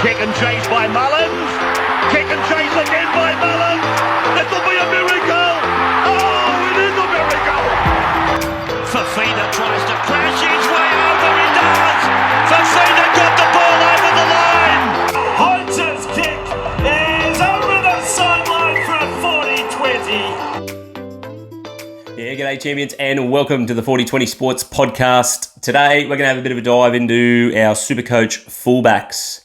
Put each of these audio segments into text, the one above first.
Kick and chase by Mullins. Kick and chase again by Mullins. It'll be a miracle. Oh, it is a miracle. Fafita tries to crash his way over. He does. Fafita got the ball over the line. Hunter's kick is over the sideline for a 40-20. Yeah, g'day champions and welcome to the 40-20 Sports Podcast. Today we're going to have a bit of a dive into our Supercoach fullbacks.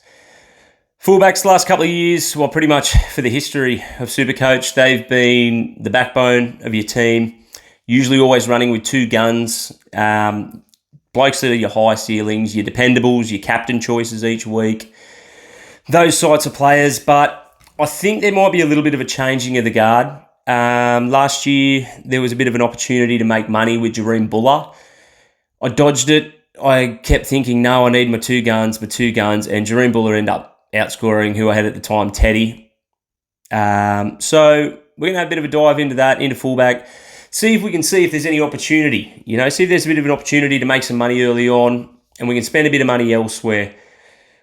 Fullbacks the last couple of years, well pretty much for the history of Supercoach, they've been the backbone of your team, usually always running with two guns, blokes that are your high ceilings, your dependables, your captain choices each week, those sorts of players. But I think there might be a little bit of a changing of the guard. Last year, there was a bit of an opportunity to make money with Jareem Buller. I dodged it. I kept thinking, no, I need my two guns, and Jareem Buller ended up outscoring who I had at the time, Teddy. So we're going to have a bit of a dive into that, into fullback, see if there's any opportunity, see if there's a bit of an opportunity to make some money early on and we can spend a bit of money elsewhere.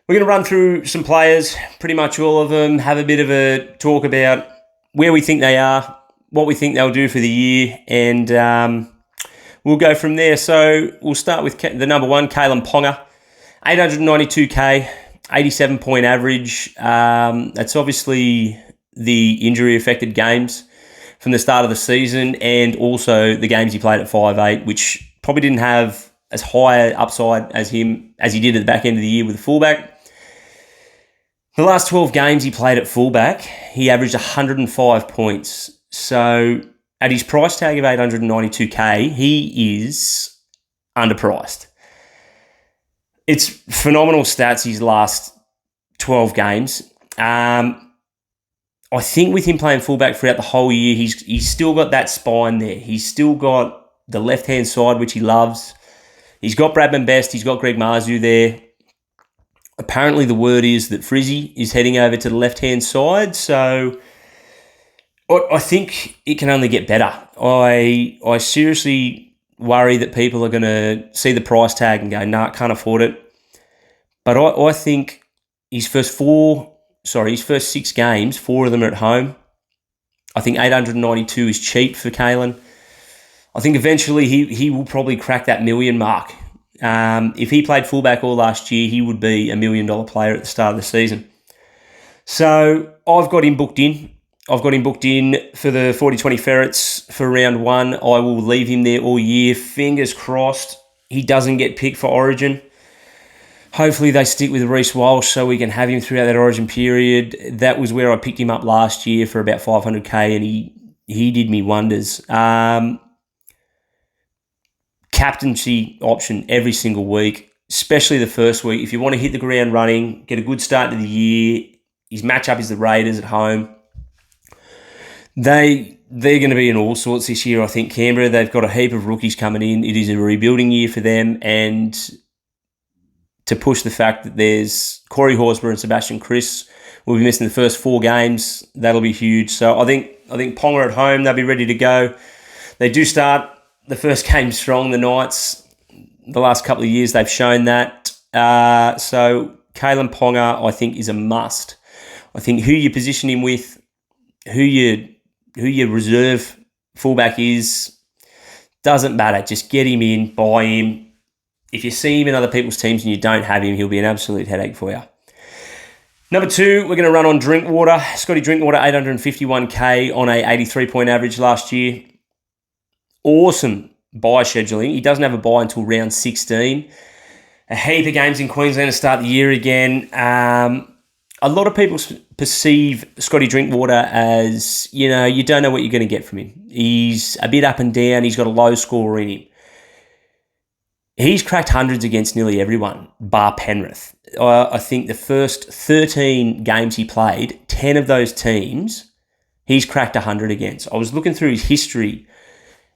We're going to run through some players, pretty much all of them, have a bit of a talk about where we think they are, what we think they'll do for the year, and we'll go from there. So we'll start with the number one, Kalyn Ponga, 892k, 87-point average. That's obviously the injury-affected games from the start of the season and also the games he played at 5'8", which probably didn't have as high upside as he did at the back end of the year with the fullback. The last 12 games he played at fullback, he averaged 105 points. So at his price tag of 892k, he is underpriced. It's phenomenal stats his last 12 games. I think with him playing fullback throughout the whole year, he's still got that spine there. He's still got the left-hand side, which he loves. He's got Bradman Best. He's got Greg Marzu there. Apparently the word is that Frizzy is heading over to the left-hand side. So I think it can only get better. I seriously worry that people are going to see the price tag and go, nah, can't afford it. But I think his first 6 games, 4 of them are at home. I think 892 is cheap for Kalyn. I think eventually he will probably crack that million mark. If he played fullback all last year, he would be $1 million player at the start of the season. So I've got him booked in. I've got him booked in for the 40-20 Ferrets for round 1. I will leave him there all year. Fingers crossed he doesn't get picked for Origin. Hopefully they stick with Reece Walsh so we can have him throughout that Origin period. That was where I picked him up last year for about 500k and he did me wonders. Captaincy option every single week, especially the first week. If you want to hit the ground running, get a good start to the year, his matchup is the Raiders at home. They're going to be in all sorts this year, I think. Canberra, they've got a heap of rookies coming in. It is a rebuilding year for them, and to push the fact that there's Corey Horsburgh and Sebastian Kris will be missing the first 4 games, that'll be huge. So I think Ponga at home, they'll be ready to go. They do start the first game strong, the Knights. The last couple of years, they've shown that. So Kalyn Ponga, I think, is a must. I think who you position him with, who your reserve fullback is, doesn't matter. Just get him in, buy him. If you see him in other people's teams and you don't have him, he'll be an absolute headache for you. Number 2, we're going to run on Drinkwater. Scotty Drinkwater, 851k on a 83-point average last year. Awesome bye scheduling. He doesn't have a bye until round 16. A heap of games in Queensland to start the year again. A lot of people perceive Scotty Drinkwater as, you don't know what you're going to get from him. He's a bit up and down. He's got a low score in him. He's cracked hundreds against nearly everyone, bar Penrith. I think the first 13 games he played, 10 of those teams, he's cracked 100 against. I was looking through his history.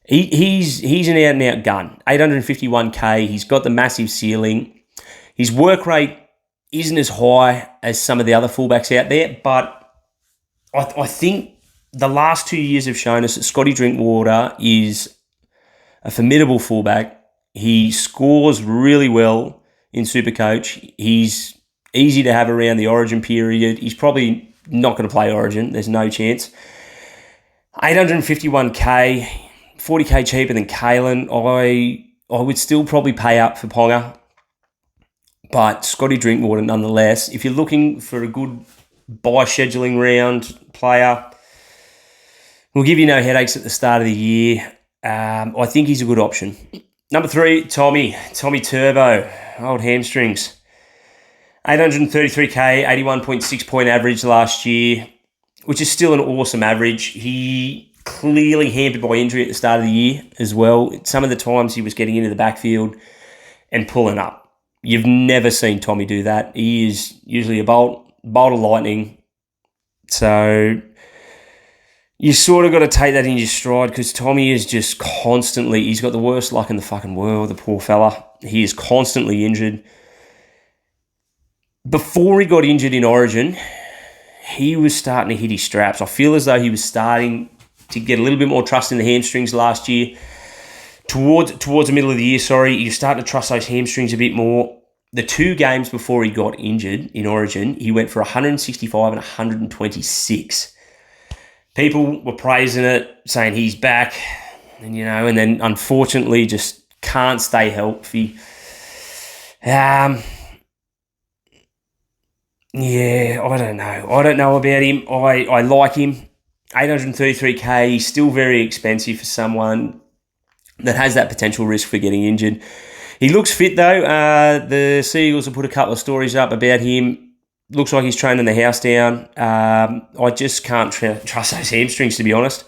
He's an out-and-out gun. 851k. He's got the massive ceiling. His work rate isn't as high as some of the other fullbacks out there, but I think the last 2 years have shown us that Scotty Drinkwater is a formidable fullback. He scores really well in Supercoach. He's easy to have around the Origin period. He's probably not going to play Origin. There's no chance. 851k, 40k cheaper than Kalen. I would still probably pay up for Ponga, but Scotty Drinkwater nonetheless. If you're looking for a good buy scheduling round player, will give you no headaches at the start of the year. I think he's a good option. Number 3, Tommy Turbo, old hamstrings. 833k, 81.6 point average last year, which is still an awesome average. He clearly hampered by injury at the start of the year as well. Some of the times he was getting into the backfield and pulling up. You've never seen Tommy do that. He is usually a bolt of lightning. So you sort of got to take that in your stride because Tommy is just constantly, he's got the worst luck in the fucking world, the poor fella. He is constantly injured. Before he got injured in Origin, he was starting to hit his straps. I feel as though he was starting to get a little bit more trust in the hamstrings last year. Towards the middle of the year, he was starting to trust those hamstrings a bit more. The 2 games before he got injured in Origin, he went for 165 and 126. People were praising it, saying he's back, and then unfortunately just can't stay healthy. Yeah, I don't know. I don't know about him. I like him. 833k, he's still very expensive for someone that has that potential risk for getting injured. He looks fit though. The Seagulls have put a couple of stories up about him. Looks like he's training the house down. I just can't trust those hamstrings, to be honest.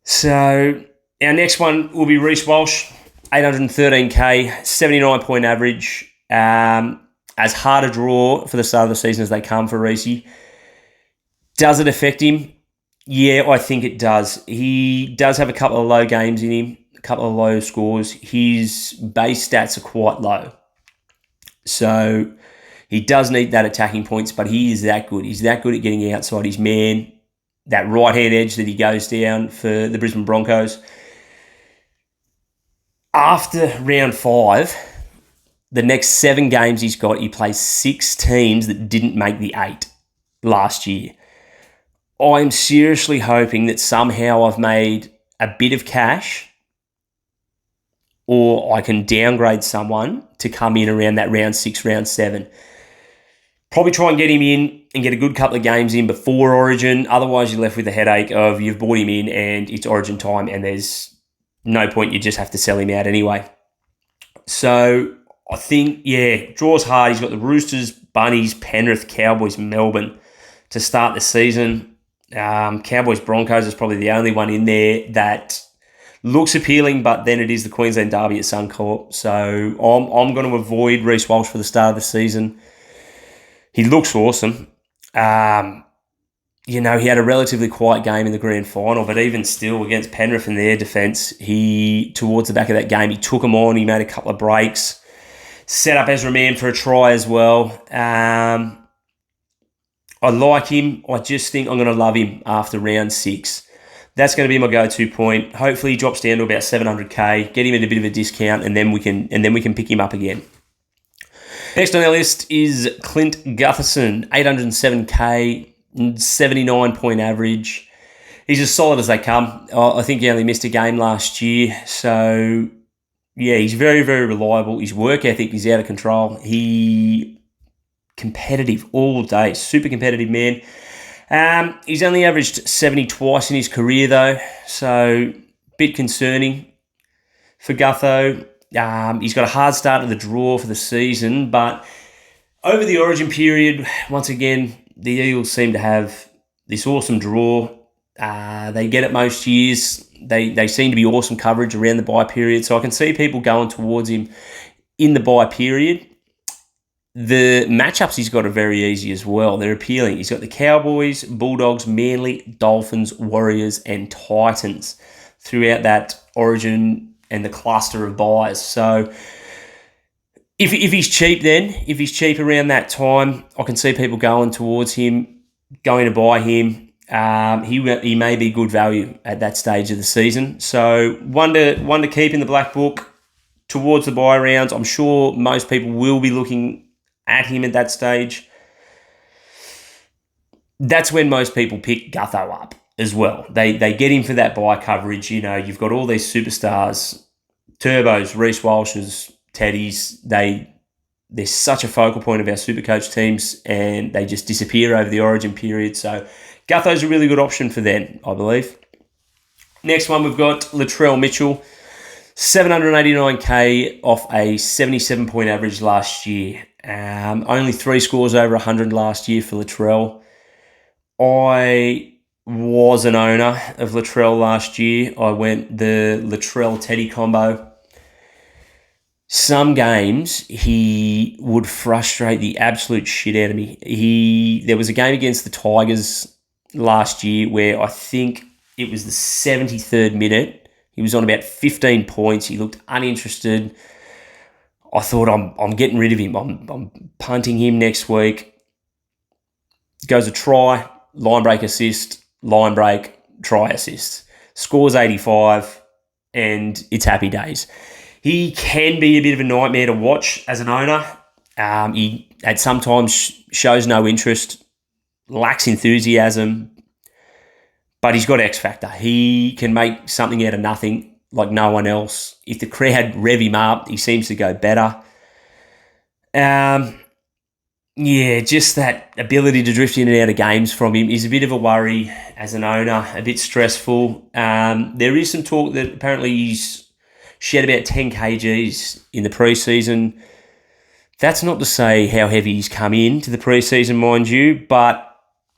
So our next one will be Reece Walsh, 813k, 79 point average. As hard a draw for the start of the season as they come for Reece. Does it affect him? Yeah, I think it does. He does have a couple of low games in him, a couple of low scores. His base stats are quite low. So he does need that attacking points, but he is that good. He's that good at getting outside his man, that right-hand edge that he goes down for the Brisbane Broncos. After round 5, the next 7 games he's got, he plays 6 teams that didn't make the 8 last year. I'm seriously hoping that somehow I've made a bit of cash or I can downgrade someone to come in around that round 6, round 7. Probably try and get him in and get a good couple of games in before Origin. Otherwise, you're left with the headache of you've bought him in and it's Origin time and there's no point. You just have to sell him out anyway. So I think, draws hard. He's got the Roosters, Bunnies, Penrith, Cowboys, Melbourne to start the season. Cowboys, Broncos is probably the only one in there that looks appealing, but then it is the Queensland Derby at Suncorp. So I'm going to avoid Reece Walsh for the start of the season. He looks awesome. He had a relatively quiet game in the grand final, but even still against Penrith and their defence, towards the back of that game, he took them on. He made a couple of breaks. Set up Ezra Mann for a try as well. I like him. I just think I'm going to love him after round 6. That's going to be my go-to point. Hopefully he drops down to about 700k, get him at a bit of a discount, and then we can pick him up again. Next on our list is Clint Gutherson, 807k, 79 point average. He's as solid as they come. I think he only missed a game last year, so yeah, he's very, very reliable. His work ethic is out of control. He competitive all day, super competitive man. He's only averaged 70 twice in his career though, so bit concerning for Gutho. He's got a hard start to the draw for the season, but over the Origin period, once again, the Eagles seem to have this awesome draw. They get it most years. They seem to be awesome coverage around the bye period, so I can see people going towards him in the bye period. The matchups he's got are very easy as well. They're appealing. He's got the Cowboys, Bulldogs, Manly, Dolphins, Warriors, and Titans throughout that Origin and the cluster of buys. So if he's cheap if he's cheap around that time, I can see people going towards him, going to buy him. He may be good value at that stage of the season. So one to keep in the black book towards the buy rounds. I'm sure most people will be looking at him at that stage. That's when most people pick Gutho up as well. They get him for that bye coverage. You know, you've got all these superstars, Turbos, Reece Walshes, Teddies. They're such a focal point of our Supercoach teams, and they just disappear over the origin period. So Gutho's a really good option for them, I believe. Next one, we've got Latrell Mitchell, 789k off a 77-point average last year. Only 3 scores over 100 last year for Latrell. I was an owner of Latrell last year. I went the Latrell-Teddy combo. Some games, he would frustrate the absolute shit out of me. There was a game against the Tigers last year where I think it was the 73rd minute. He was on about 15 points. He looked uninterested. I thought, I'm getting rid of him. I'm punting him next week. Goes a try, line break assist, line break, try assist. Scores 85, and it's happy days. He can be a bit of a nightmare to watch as an owner. He at sometimes shows no interest, lacks enthusiasm, but he's got X factor. He can make something out of nothing like no one else. If the crowd rev him up, he seems to go better. Just that ability to drift in and out of games from him is a bit of a worry as an owner, a bit stressful. There is some talk that apparently he's shed about 10 kgs in the preseason. That's not to say how heavy he's come into the preseason, mind you, but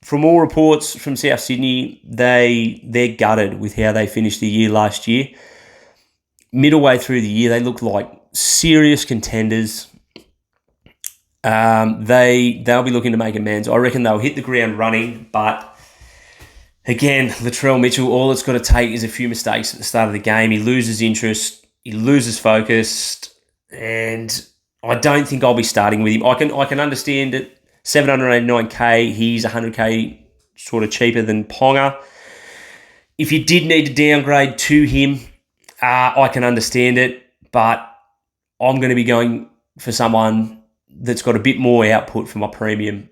from all reports from South Sydney, they're gutted with how they finished the year last year. Middle way through the year, they look like serious contenders. They'll be looking to make amends. I reckon they'll hit the ground running, but again, Latrell Mitchell, all it's got to take is a few mistakes at the start of the game. He loses interest, he loses focus, and I don't think I'll be starting with him. I can understand it. 789k, he's 100k sort of cheaper than Ponga. If you did need to downgrade to him, I can understand it, but I'm going to be going for someone that's got a bit more output for my premium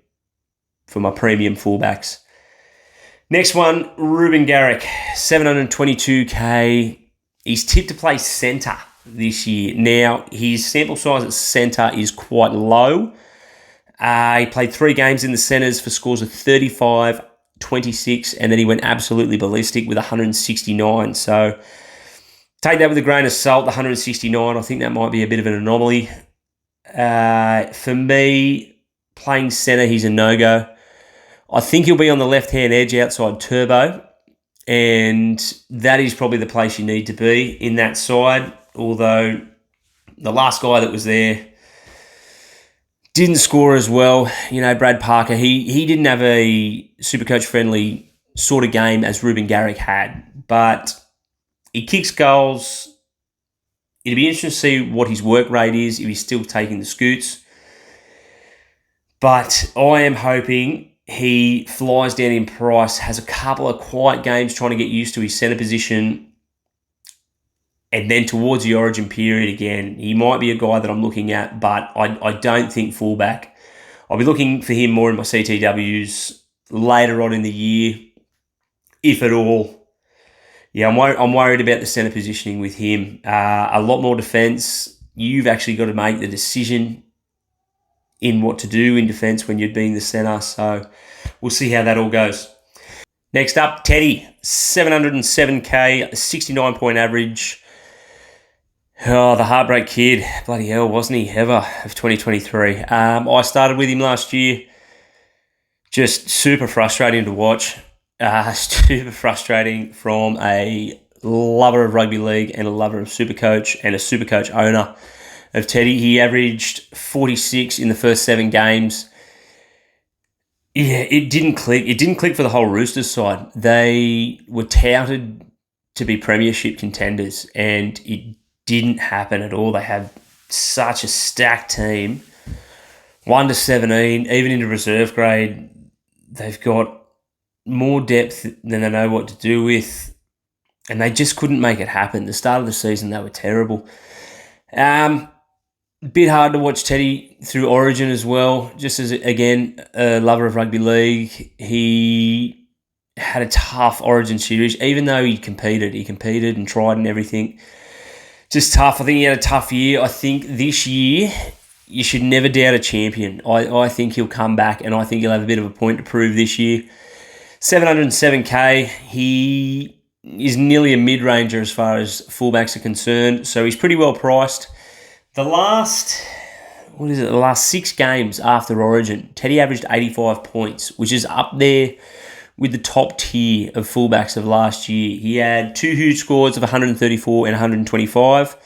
fullbacks. Next one, Ruben Garrick, 722k. He's tipped to play centre this year. Now, his sample size at centre is quite low. He played 3 games in the centres for scores of 35, 26, and then he went absolutely ballistic with 169. So take that with a grain of salt, the 169. I think that might be a bit of an anomaly. For me, playing centre, he's a no-go. I think he'll be on the left-hand edge outside Turbo, and that is probably the place you need to be in that side, although the last guy that was there didn't score as well. You know, Brad Parker, he didn't have a Supercoach-friendly sort of game as Ruben Garrick had, but he kicks goals. It'd be interesting to see what his work rate is, if he's still taking the scoots. But I am hoping he flies down in price, has a couple of quiet games trying to get used to his centre position, and then towards the origin period again, he might be a guy that I'm looking at, but I don't think fullback. I'll be looking for him more in my CTWs later on in the year, if at all. Yeah, I'm worried about the centre positioning with him. A lot more defence. You've actually got to make the decision in what to do in defence when you're being the centre. So we'll see how that all goes. Next up, Teddy, 707k, 69-point average. Oh, the heartbreak kid. Bloody hell, wasn't he ever, of 2023. I started with him last year. Just super frustrating to watch. Super frustrating from a lover of rugby league and a lover of Supercoach and a Supercoach owner of Teddy. He averaged 46 in the first 7 games. Yeah, it didn't click. It didn't click for the whole Roosters side. They were touted to be premiership contenders, and it didn't happen at all. They have such a stacked team. 1 to 17, even into reserve grade, they've got more depth than they know what to do with, and they just couldn't make it happen. The start of the season, they were terrible. Bit hard to watch Teddy through Origin as well. Just as, again, a lover of rugby league, he had a tough Origin series, even though he competed. He competed and tried and everything. Just tough. I think he had a tough year. I think this year, you should never doubt a champion. I think he'll come back, and I think he'll have a bit of a point to prove this year. 707k, he is nearly a mid-ranger as far as fullbacks are concerned, so he's pretty well priced. The last 6 games after Origin, Teddy averaged 85 points, which is up there with the top tier of fullbacks of last year. He had 2 huge scores of 134 and 125.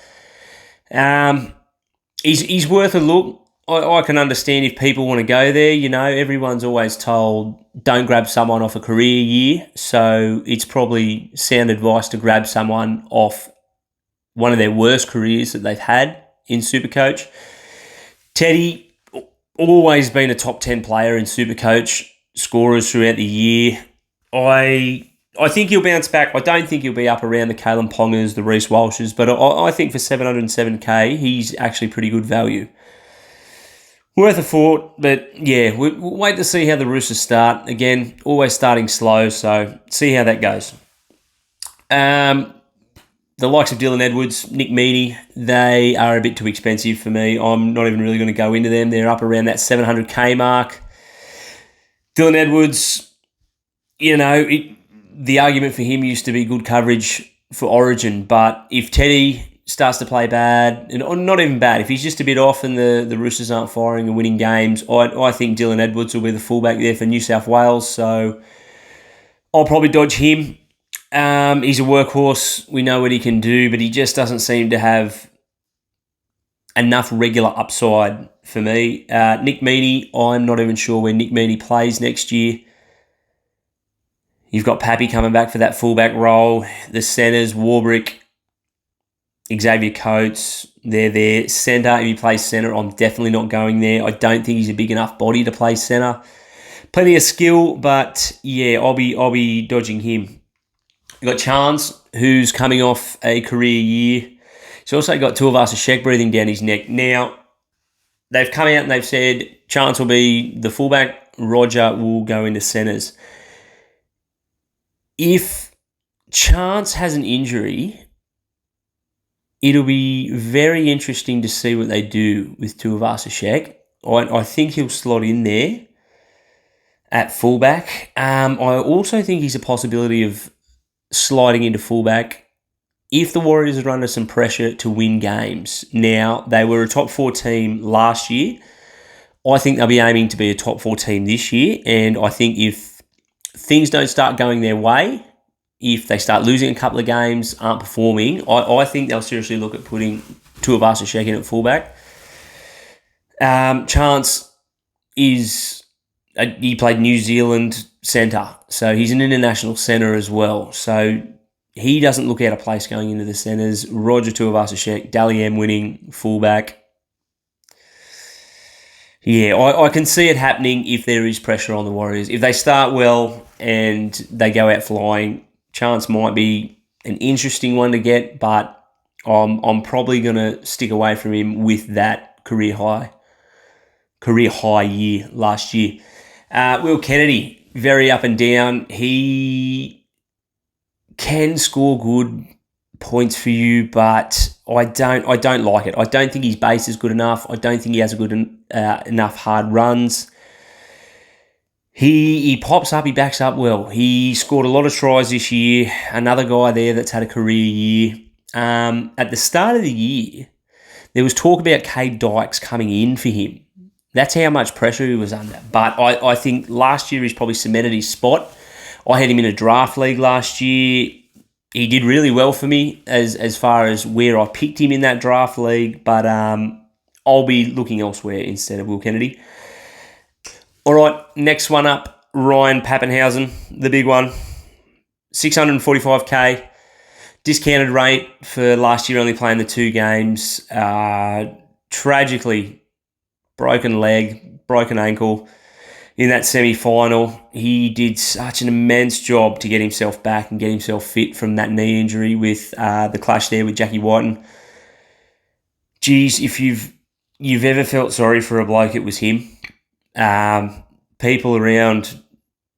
He's worth a look. I can understand if people want to go there. You know, everyone's always told don't grab someone off a career year, so it's probably sound advice to grab someone off one of their worst careers that they've had in Supercoach. Teddy, always been a top 10 player in Supercoach scorers throughout the year. I think he'll bounce back. I don't think he'll be up around the Kalen Pongers, the Reece Walshes, but I think for 707k, he's actually pretty good value. Worth a thought, but yeah, we'll wait to see how the Roosters start. Again, always starting slow, so see how that goes. The likes of Dylan Edwards, Nick Meaney, they are a bit too expensive for me. I'm not even really going to go into them. They're up around that 700k mark. Dylan Edwards, you know, the argument for him used to be good coverage for Origin, but if Teddy starts to play bad, or not even bad, if he's just a bit off and the Roosters aren't firing and winning games, I think Dylan Edwards will be the fullback there for New South Wales, so I'll probably dodge him. He's a workhorse. We know what he can do, but he just doesn't seem to have enough regular upside for me. Nick Meaney, I'm not even sure where Nick Meaney plays next year. You've got Pappy coming back for that fullback role. The centres, Warbrick, Xavier Coates, they're there. Centre, if he plays centre, I'm definitely not going there. I don't think he's a big enough body to play centre. Plenty of skill, but yeah, I'll be dodging him. You've got Chance, who's coming off a career year. He's also got Tuivasa-Sheck breathing down his neck. Now, they've come out and they've said Chance will be the fullback, Roger will go into centres. If Chance has an injury, it'll be very interesting to see what they do with Tuivasa-Sheck. I think he'll slot in there at fullback. I also think he's a possibility of sliding into fullback if the Warriors are under some pressure to win games. Now, they were a top 4 team last year. I think they'll be aiming to be a top 4 team this year, and I think if things don't start going their way, if they start losing a couple of games, aren't performing, I think they'll seriously look at putting Tuivasa-Sheck in at fullback. Chance he played New Zealand centre, so he's an international centre as well. So he doesn't look out of place going into the centres. Roger Tuivasa-Sheck, Dally M winning fullback. Yeah, I can see it happening if there is pressure on the Warriors. If they start well and they go out flying, Chance might be an interesting one to get, but I'm probably going to stick away from him with that career high year last year. Will Kennedy, very up and down. He can score good points for you, but I don't like it. I don't think his base is good enough. I don't think he has a good enough hard runs. He pops up, he backs up well. He scored a lot of tries this year. Another guy there that's had a career year. At the start of the year, there was talk about Cade Dykes coming in for him. That's how much pressure he was under. But I think last year he's probably cemented his spot. I had him in a draft league last year. He did really well for me as far as where I picked him in that draft league, but I'll be looking elsewhere instead of Will Kennedy. All right, next one up, Ryan Pappenhausen, the big one. 645k. Discounted rate for last year, only playing the 2 games. Tragically, broken leg, broken ankle in that semi-final. He did such an immense job to get himself back and get himself fit from that knee injury with the clash there with Jackie Whiten. Geez, if you've you've ever felt sorry for a bloke, it was him. People around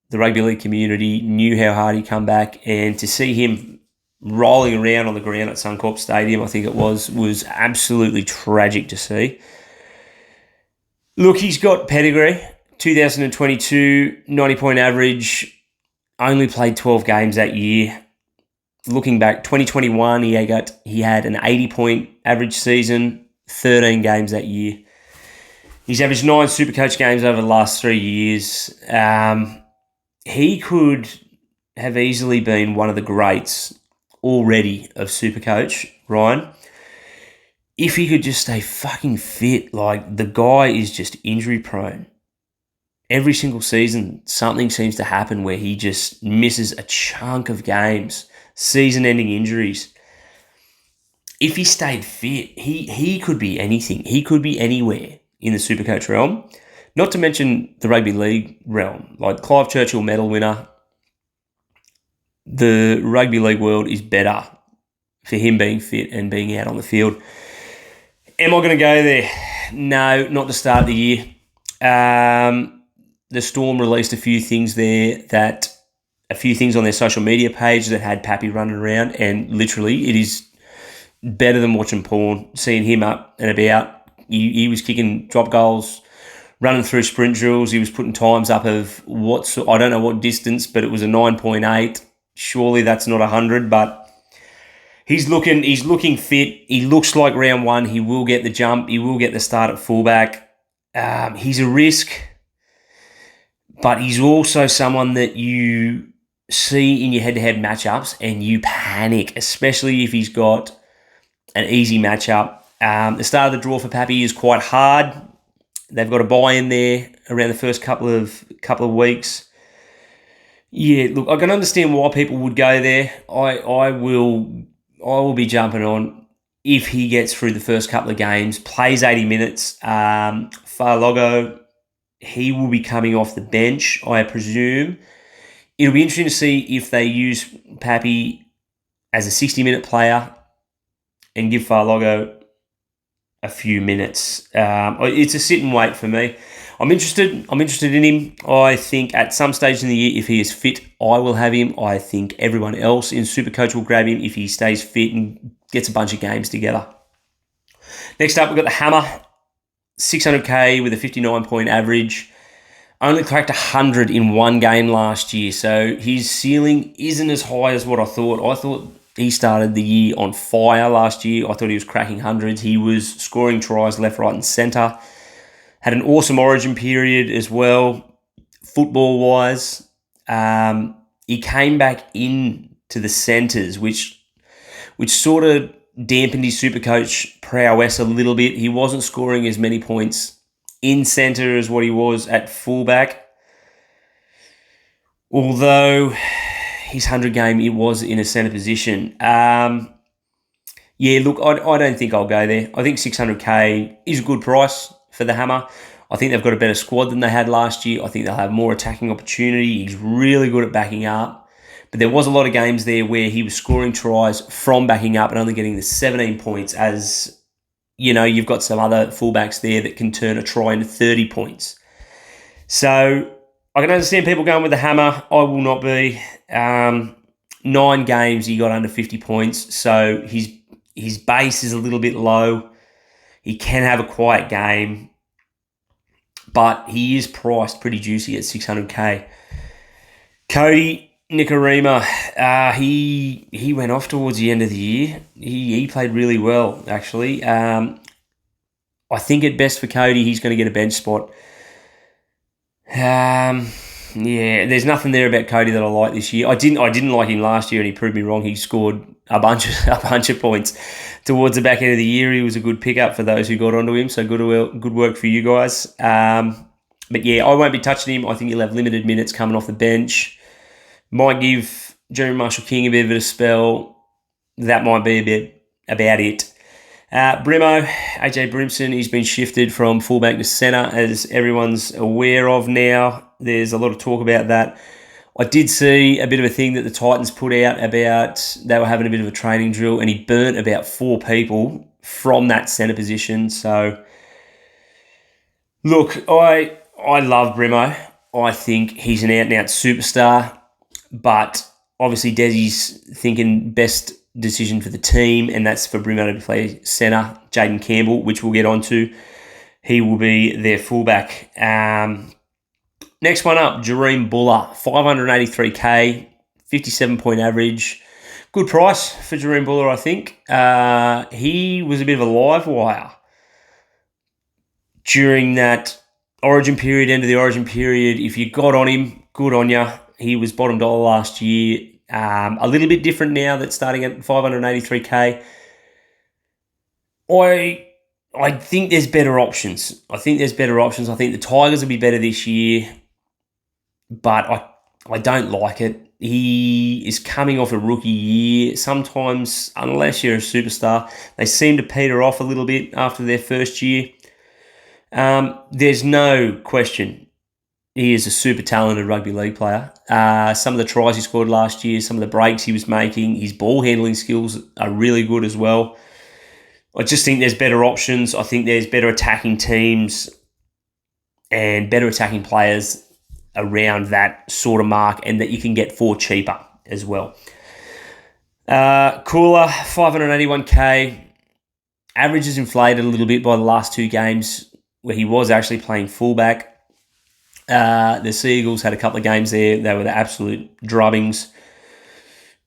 the rugby league community knew how hard he'd come back, and to see him rolling around on the ground at Suncorp Stadium, I think it was absolutely tragic to see. Look, he's got pedigree. 2022, 90-point average, only played 12 games that year. Looking back, 2021, he had an 80-point average season, 13 games that year. He's averaged 9 Supercoach games over the last 3 years. He could have easily been one of the greats already of Supercoach, Ryan. If he could just stay fucking fit. Like, the guy is just injury prone. Every single season, something seems to happen where he just misses a chunk of games, season-ending injuries. If he stayed fit, he could be anything. He could be anywhere in the Supercoach realm. Not to mention the rugby league realm. Like Clive Churchill medal winner, the rugby league world is better for him being fit and being out on the field. Am I going to go there? No, not to start the year. The Storm released a few things on their social media page that had Pappy running around, and literally it is better than watching porn, seeing him up and about. He was kicking drop goals, running through sprint drills. He was putting times up of I don't know what distance, but it was a 9.8. Surely that's not 100, but he's looking fit. He looks like round one. He will get the jump. He will get the start at fullback. He's a risk, but he's also someone that you see in your head-to-head matchups and you panic, especially if he's got an easy matchup. The start of the draw for Pappy is quite hard. They've got a buy-in there around the first couple of weeks. Yeah, look, I can understand why people would go there. I will be jumping on if he gets through the first couple of games, plays 80 minutes. Farlogo, he will be coming off the bench, I presume. It'll be interesting to see if they use Pappy as a 60-minute player and give Farlogo a few minutes. It's a sit and wait for me. I'm interested in him. I think at some stage in the year, if he is fit, I will have him. I think everyone else in Supercoach will grab him if he stays fit and gets a bunch of games together. Next up, we've got the Hammer, 600k with a 59-point average. Only cracked 100 in one game last year, so his ceiling isn't as high as what I thought. I thought he started the year on fire last year. I thought he was cracking hundreds. He was scoring tries left, right, and centre. Had an awesome origin period as well, football-wise. He came back into the centres, which sort of dampened his Supercoach prowess a little bit. He wasn't scoring as many points in centre as what he was at fullback. Although his 100 game, it was in a centre position. Yeah, look, I don't think I'll go there. I think 600k is a good price for the Hammer. I think they've got a better squad than they had last year. I think they'll have more attacking opportunity. He's really good at backing up. But there was a lot of games there where he was scoring tries from backing up and only getting the 17 points, as, you know, you've got some other fullbacks there that can turn a try into 30 points. So I can understand people going with the Hammer. I will not be. 9 games, he got under 50 points. So his base is a little bit low. He can have a quiet game, but he is priced pretty juicy at 600k. Cody Nikorima, he went off towards the end of the year. He played really well, actually. I think at best for Cody, he's going to get a bench spot. Yeah, there's nothing there about Cody that I like this year. I didn't like him last year, and he proved me wrong. He scored a bunch of points towards the back end of the year. He was a good pickup for those who got onto him. So good work for you guys. But yeah, I won't be touching him. I think he'll have limited minutes coming off the bench. Might give Jeremy Marshall-King a bit of a spell. That might be a bit about it. Brimo, AJ Brimson, he's been shifted from fullback to centre, as everyone's aware of now. There's a lot of talk about that. I did see a bit of a thing that the Titans put out about they were having a bit of a training drill, and he burnt about 4 people from that centre position. So Look, I love Brimo. I think he's an out-and-out superstar, but obviously Desi's thinking best decision for the team, and that's for Brimo to play centre. Jaden Campbell, which we'll get onto, he will be their fullback. Next one up, Jareem Buller, 583k, 57-point average. Good price for Jareem Buller, I think. He was a bit of a live wire during that Origin period, end of the Origin period. If you got on him, good on you. He was bottom dollar last year. A little bit different now that's starting at 583k. I think there's better options. I think the Tigers will be better this year, but I don't like it. He is coming off a rookie year. Sometimes, unless you're a superstar, they seem to peter off a little bit after their first year. There's no question he is a super talented rugby league player. Some of the tries he scored last year, some of the breaks he was making, his ball handling skills are really good as well. I just think there's better options. I think there's better attacking teams and better attacking players around that sort of mark, and that you can get for cheaper as well. Cooler, 581k. Average is inflated a little bit by the last two games where he was actually playing fullback. The Seagulls had a couple of games there. They were the absolute drubbings.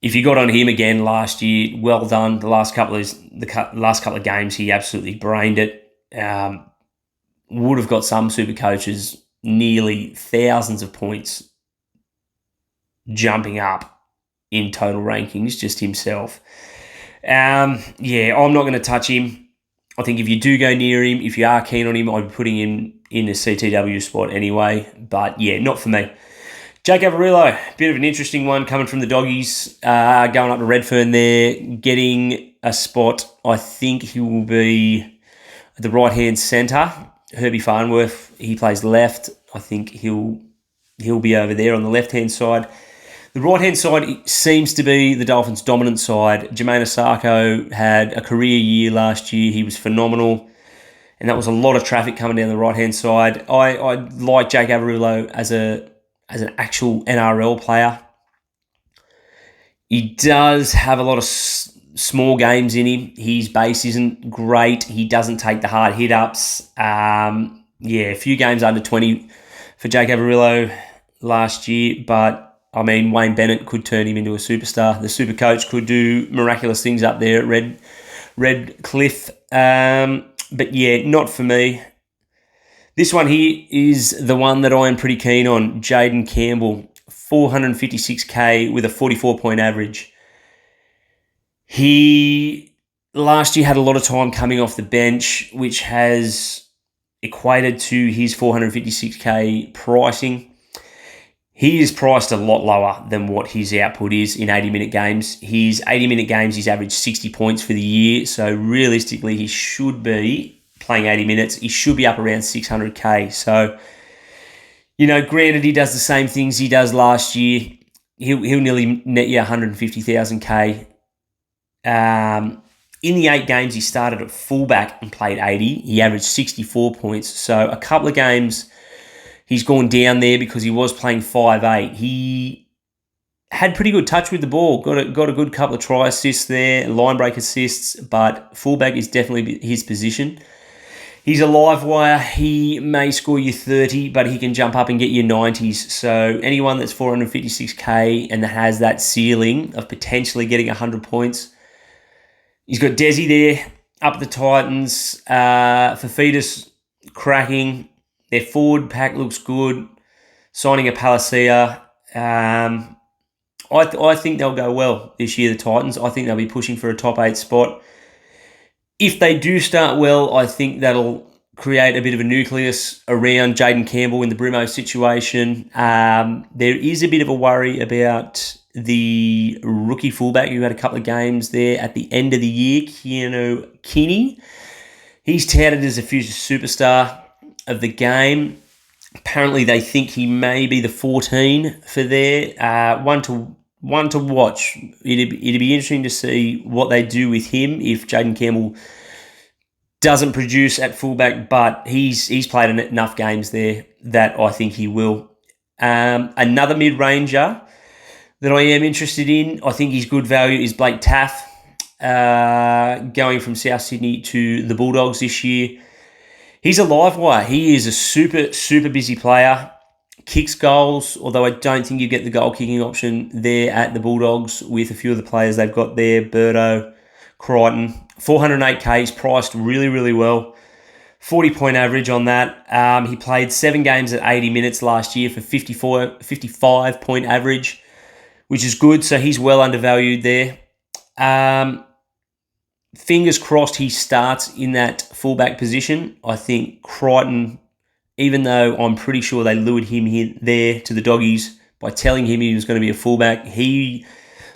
If you got on him again last year, well done. The last couple of games, he absolutely brained it. Would have got some super coaches nearly thousands of points jumping up in total rankings, just himself. I'm not going to touch him. I think if you do go near him, if you are keen on him, I'd be putting him in the CTW spot anyway. But yeah, not for me. Jake Averillo, bit of an interesting one coming from the Doggies, going up to Redfern there, getting a spot. I think he will be at the right-hand centre. Herbie Farnworth, he plays left. I think he'll be over there on the left-hand side. The right-hand side seems to be the Dolphins' dominant side. Jermaine Osako had a career year last year. He was phenomenal, and that was a lot of traffic coming down the right-hand side. I like Jake Averillo as an actual NRL player. He does have a lot of small games in him. His base isn't great. He doesn't take the hard hit-ups. A few games under 20 for Jake Averillo last year, but I mean, Wayne Bennett could turn him into a superstar. The Supercoach could do miraculous things up there at Red Cliff. But yeah, not for me. This one here is the one that I am pretty keen on. Jaden Campbell, 456k with a 44-point average. He last year had a lot of time coming off the bench, which has equated to his 456k pricing. He is priced a lot lower than what his output is in 80-minute games. His 80-minute games, he's averaged 60 points for the year. So realistically, he should be playing 80 minutes. He should be up around 600k. So, granted, he does the same things he does last year. He'll nearly net you 150,000k. In the 8 games he started at fullback and played 80, he averaged 64 points. So a couple of games he's gone down there because he was playing 5'8". He had pretty good touch with the ball, got a good couple of try assists there, line break assists, but fullback is definitely his position. He's a live wire. He may score you 30, but he can jump up and get you 90s. So anyone that's 456k and that has that ceiling of potentially getting 100 points, he's got Desi there, up the Titans. Fafita's cracking. Their forward pack looks good. Signing a Palacia. I think they'll go well this year, the Titans. I think they'll be pushing for a top 8 spot. If they do start well, I think that'll create a bit of a nucleus around Jaden Campbell in the Brimo situation. There is a bit of a worry about the rookie fullback who had a couple of games there at the end of the year, Keanu Keaney. He's touted as a future superstar of the game. Apparently, they think he may be the 14 for there. One to watch. It'd be interesting to see what they do with him if Jaden Campbell doesn't produce at fullback, but he's played enough games there that I think he will. Another mid-ranger that I am interested in, I think he's good value, is Blake Taff, going from South Sydney to the Bulldogs this year. He's a live wire. He is a super, super busy player. Kicks goals, although I don't think you get the goal kicking option there at the Bulldogs with a few of the players they've got there, Birdo, Crichton. 408k is priced really, really well. 40-point average on that. He played 7 games at 80 minutes last year for 55-point average, which is good, so he's well undervalued there. Fingers crossed he starts in that fullback position. I think Crichton, even though I'm pretty sure they lured him there to the Doggies by telling him he was going to be a fullback, he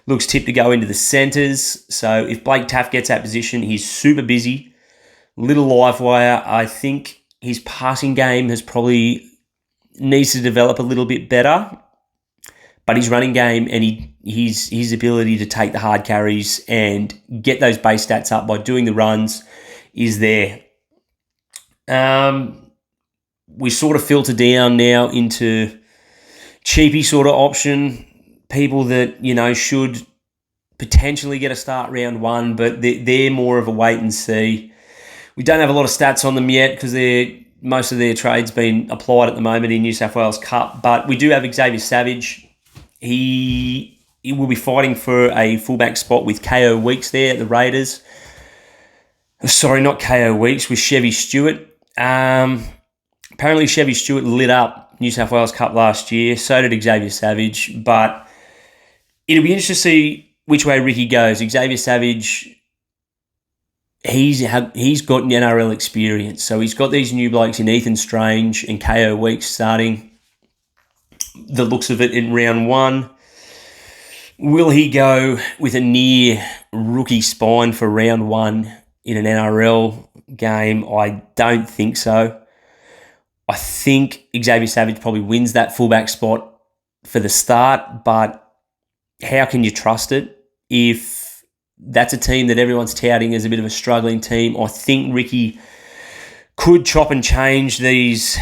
looks tipped to go into the centres. So if Blake Taff gets that position, he's super busy. Little live wire. I think his passing game needs to develop a little bit better. But his running game and his ability to take the hard carries and get those base stats up by doing the runs is there. We sort of filter down now into cheapy sort of option. People that, should potentially get a start round 1, but they're more of a wait and see. We don't have a lot of stats on them yet because most of their trade's been applied at the moment in New South Wales Cup. But we do have Xavier Savage. He will be fighting for a fullback spot with KO Weeks there at the Raiders. Sorry, not KO Weeks, with Chevy Stewart. Apparently Chevy Stewart lit up New South Wales Cup last year. So did Xavier Savage. But it'll be interesting to see which way Ricky goes. Xavier Savage, he's got NRL experience. So he's got these new blokes in Ethan Strange and KO Weeks starting the looks of it in round 1. Will he go with a near rookie spine for round 1 in an NRL game? I don't think so. I think Xavier Savage probably wins that fullback spot for the start, but how can you trust it if that's a team that everyone's touting as a bit of a struggling team? I think Ricky could chop and change these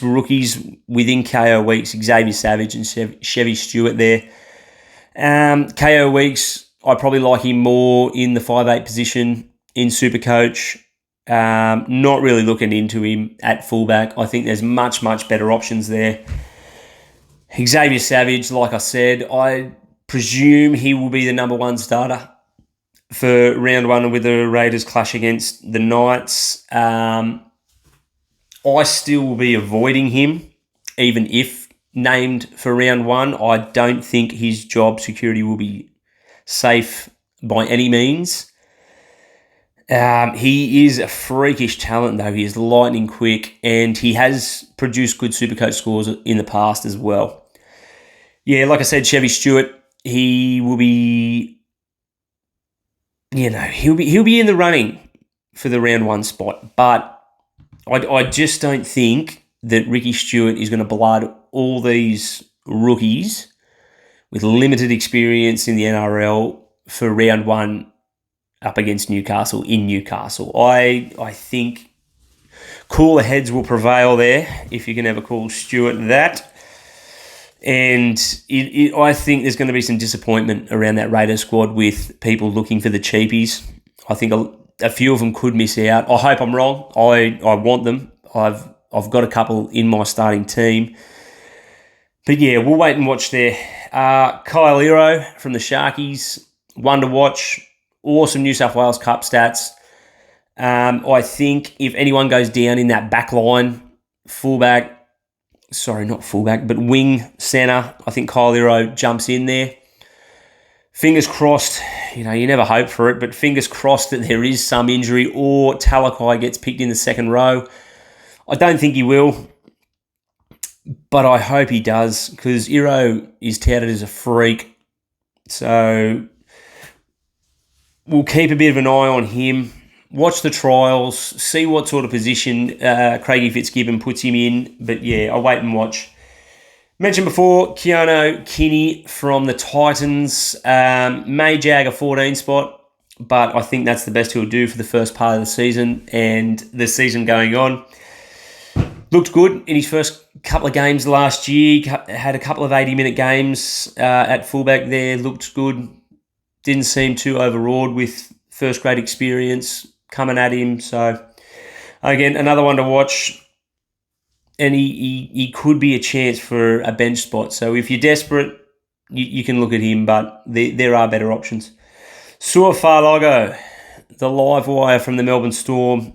rookies within KO Weeks, Xavier Savage and Chevy Stewart there. KO Weeks, I probably like him more in the 5'8 position in Supercoach. Not really looking into him at fullback. I think there's much, much better options there. Xavier Savage, like I said, I presume he will be the number 1 starter for round 1 with the Raiders clash against the Knights. I still will be avoiding him, even if named for round 1. I don't think his job security will be safe by any means. He is a freakish talent, though. He is lightning quick, and he has produced good Supercoach scores in the past as well. Yeah, like I said, Chevy Stewart, he will be, he'll be in the running for the round 1 spot, but I just don't think that Ricky Stewart is going to blood all these rookies with limited experience in the NRL for round 1 up against Newcastle in Newcastle. I think cooler heads will prevail there, if you can ever call Stewart that. And I think there's going to be some disappointment around that Raiders squad with people looking for the cheapies. I think a few of them could miss out. I hope I'm wrong. I want them. I've got a couple in my starting team. But yeah, we'll wait and watch there. Kyle Iro from the Sharkies, one to watch. Awesome New South Wales Cup stats. I think if anyone goes down in that back line, wing centre, I think Kyle Iro jumps in there. Fingers crossed, you never hope for it, but fingers crossed that there is some injury or Talakai gets picked in the second row. I don't think he will, but I hope he does because Iro is touted as a freak. So we'll keep a bit of an eye on him, watch the trials, see what sort of position Craigie Fitzgibbon puts him in. But yeah, I'll wait and watch. Mentioned before, Keano Kinney from the Titans may jag a 14 spot. but I think that's the best he'll do for the first part of the season and the season going on. Looked good in his first couple of games last year. Had a couple of 80-minute games at fullback there. Looked good. Didn't seem too overawed with first-grade experience coming at him. So, again, another one to watch. And he could be a chance for a bench spot. So if you're desperate, you can look at him, but there are better options. Suafalago, the live wire from the Melbourne Storm.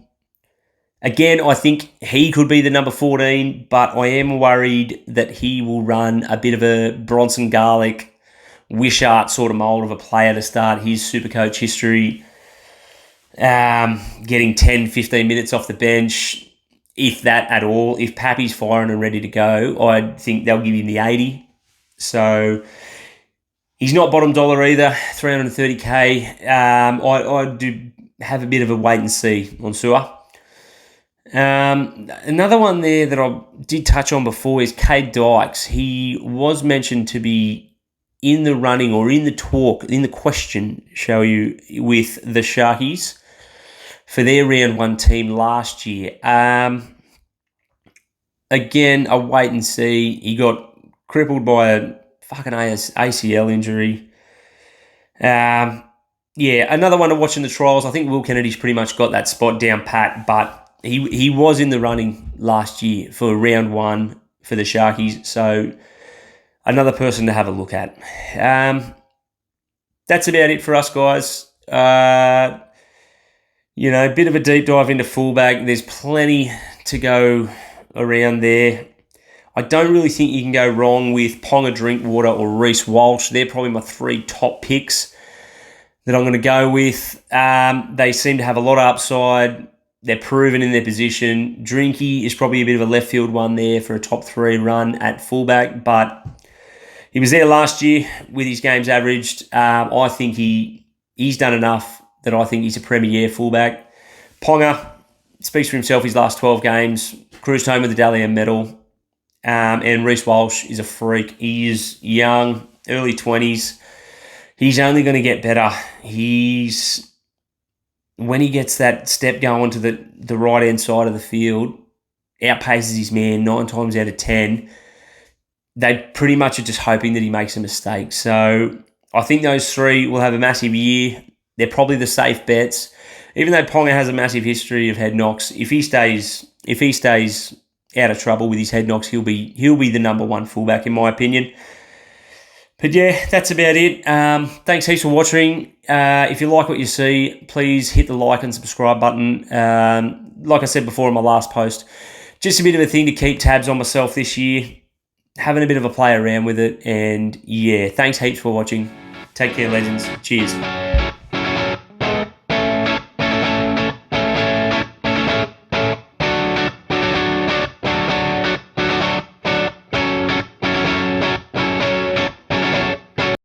Again, I think he could be the number 14, but I am worried that he will run a bit of a Bronson Garlick, Wishart sort of mould of a player to start his Supercoach history. Getting 10, 15 minutes off the bench, if that at all. If Pappy's firing and ready to go, I think they'll give him the 80. So he's not bottom dollar either, 330k. I do have a bit of a wait and see on Sua. Another one there that I did touch on before is Cade Dykes. He was mentioned to be in the running or in the question, shall you, with the Sharkies for their round one team last year. Again, a wait and see. He got crippled by a fucking ACL injury. Another one to watch in the trials. I think Will Kennedy's pretty much got that spot down pat, but he was in the running last year for round one for the Sharkies, so another person to have a look at. That's about it for us, guys. A bit of a deep dive into fullback. There's plenty to go around there. I don't really think you can go wrong with Ponga Drinkwater or Reece Walsh. They're probably my three top picks that I'm going to go with. They seem to have a lot of upside. They're proven in their position. Drinky is probably a bit of a left field one there for a top 3 run at fullback, but he was there last year with his games averaged. I think he's done enough that I think he's a premier fullback. Ponga speaks for himself his last 12 games, cruised home with the Dally M medal. And Reece Walsh is a freak. He is young, early 20s. He's only going to get better. When he gets that step going to the right-hand side of the field, outpaces his man 9 times out of 10. They pretty much are just hoping that he makes a mistake. So I think those 3 will have a massive year. They're probably the safe bets. Even though Ponga has a massive history of head knocks, if he stays out of trouble with his head knocks, he'll be the number 1 fullback in my opinion. But yeah, that's about it. Thanks heaps for watching. If you like what you see, please hit the like and subscribe button. Like I said before in my last post, just a bit of a thing to keep tabs on myself this year. Having a bit of a play around with it. And yeah, thanks heaps for watching. Take care, legends. Cheers.